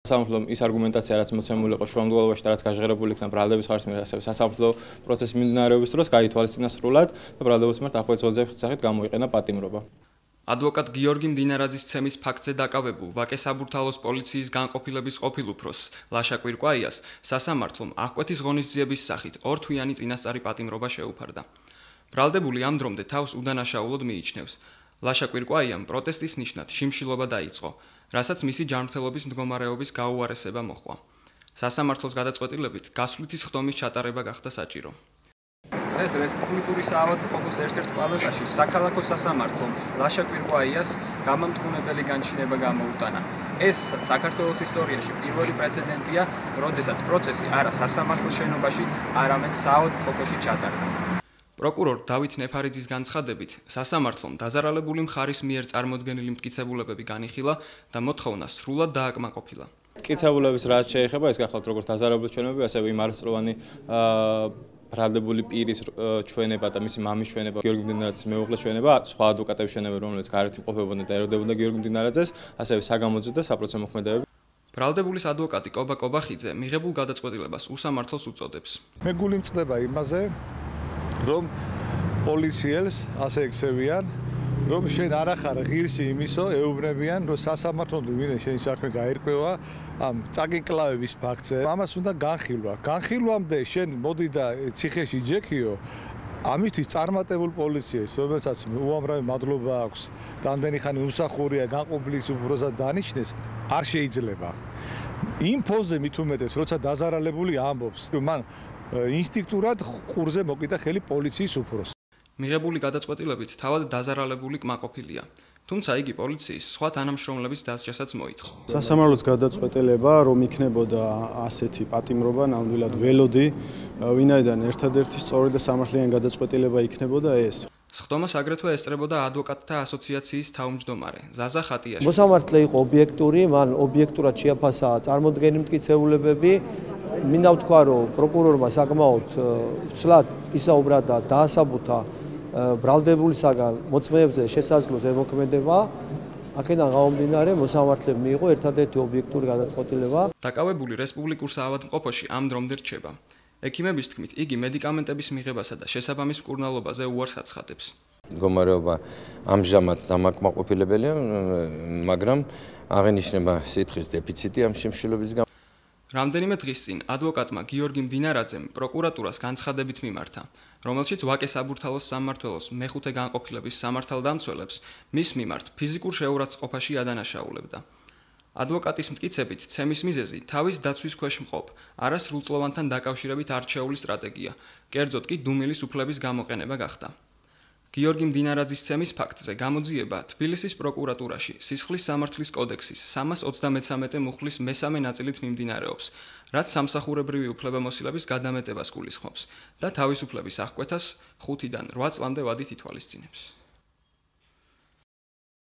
Სასამართლომ ის არგუმენტაცია, რაც მოცემული იყო შუამდგომლობაში და რაც გაჟღერებული იქნა ბრალდების ხარჯის მიერ, ასევე სასამართლო პროცესის მიმდინარეობის დროს გაითვალისწინა სრულად და ბრალდების მიმართ აპოეციონების სახით გამოიყენა პატიმრობა. ადვოკატ გიორგი მდინარაძის ცემის ფაქტზე დაკავებულ ვაკე საბურთალოს პოლიციის განყოფილების ყოფილ უფროსს ლაშა კვირკვაიას სასამართლომ აღკვეთის ღონისძიების სახით 2 თვიანი წინასწარი პატიმრობა შეუფარდა. ბრალდებული ამ დრომდე თავს უდანაშაულოდ მიიჩნევს. ლაშა კვირკვაიამ პროტესტის ნიშნად შიმშილობა დაიწყო, რასაც მისი ჯანმრთელობის მდგომარეობის გაუარესება მოჰყვა. სასამართლოს გადაწყვეტილებით გასვლითი სხდომის ჩატარება გახდა საჭირო. ეს რესპუბლიკური საავადმყოფოს ერთ-ერთ პალატაში საქალაქო სასამართლომ ლაშა კვირკვაიას გამამტყუნებელი განჩინება გამოუტანა. ეს საქართველოს ისტორიაში პირველი პრეცედენტია, როდესაც პროცესი არა სასამართლოს შენობაში, არამედ საავადმყოფოში ჩატარდა. პროკურორ დავით ნეფარიძის განცხადებით, სასამართლომ დაზარალებული მხარის მიერ წარმოდგენილი მტკიცებულებები განიხილა და მოთხოვნა სრულად დააკმაყოფილა. მტკიცებულების რაც შეეხება, ეს გახლავთ როგორც დაზარალებული ჩვენები, ასევე იმ არასწლოვანი ბრალდებული პირის ჩვენება და მისი მამის ჩვენება, გიორგი მდინარაძის მეუღლის ჩვენება, სხვა ადვოკატების ჩვენები, რომლებიც გარეთ იმყოფებოდნენ და ეროდებოდნენ გიორგი მდინარაძეს, ასევე საგამოძიებო და საპროცესო მოქმედებები. ბრალდებულის ადვოკატი კობა კობახიძე მიღებულ გადაწყვეტილებას უსამართლოს უწოდებს. მე გული მწყდება იმაზე, რომ პოლიციელს ასე ექცევიან, რომ შენ არ ახარ ღირსი იმისო, ეუბნებიან, რომ სასამართლომდე ვინმე შენი საქმე გაირკვევა ამ წაკინკლავების ფაქტზე. ამას უნდა განხილვა. განხილვამდე შენ მოდი და ციხეში ჯექიო. ამისთვის წარმატებულ პოლიციას, რომელსაც უამრავი მადლობა აქვს, რამდენი ხანი უმსახურია განყოფილის უფროსად დანიშნეს, არ შეიძლება. იმ ფონზე მით უმეტეს, როცა დაზარალებული ამბობს, რომ მან ინსტინქტურად ყურზე მოკიდა ხელი პოლიციის უფროსს. მიღებული გადაწყვეტილებით თავად დაზარალებული კმაყოფილია. თუმცა იგი პოლიციის სხვა თანამშრომლების დასჯასაც მოითხოვს. სასამართლოს გადაწყვეტილება, რომ იქნებოდა ასეთი პატიმრობა, ნამდვილად ველოდი, ვინაიდან ერთადერთი სწორი და სამართლიანი გადაწყვეტილება იქნებოდა ეს. სხდომას აგრეთვე ესწრებოდა ადვოკატთა ასოციაციის თავმჯდომარე ზაზა ხატიაშვილი. მოსამართლე იყო ობიექტური, მან ობიექტურად შეაფასა წარმოდგენილი მტკიცებულებები. მინდა ვთქვა, რომ პროკურორმა საკმაოდ ცლად ისაუბრა და დაასაბუთა ბრალდებულისაგან მოწმეებზე შესაძლო ზემოქმედება. აქედან გამომდინარე, მოსამართლემ მიიღო ერთადერთი ობიექტური გადაწყვეტილება. დაკავებული რესპუბლიკურ საავადმყოფოში ამ დრომდე რჩება. ექიმების თქმით, იგი მედიკამენტების მიღებასა და შესაბამის მკურნალობაზე უარს აცხადებს. მდგომარეობა ამჟამად დამაკმაყოფილებელია, მაგრამ აღენიშნება სითხის დეფიციტი ამ შიმშილობის გამო. რამდენიმე დღის წინ ადვოკატმა გიორგი მდინარაძემ პროკურატურას განცხადებით მიმართა, რომელშიც ვაკე საბურთალოს სამმართველოს მეხუთე განყოფილების სამართალდამცველებს მის მიმართ ფიზიკურ შეურაცხყოფაში ადანაშაულებდა. ადვოკატის მტკიცებით, ცემის მიზეზი თავის დაცვის ქვეშ მყოფ არასრულწლოვანთან დაკავშირებით არჩეული სტრატეგია, კერძოდ კი დუმილის უფლების გამოყენება გახდა. გიორგი მდინარაძის ცემის ფაქტზე გამოძიება თბილისის პროკურატურაში სისხლის სამართლის კოდექსის 323 მუხლის მესამე ნაწილით მიმდინარეობს, რაც სამსახურებრივი უფლებამოსილების გადამეტებას გულისხმობს და თავისუფლების აღკვეთას 5-დან 8 წლამდე ვადით ითვალისწინებს.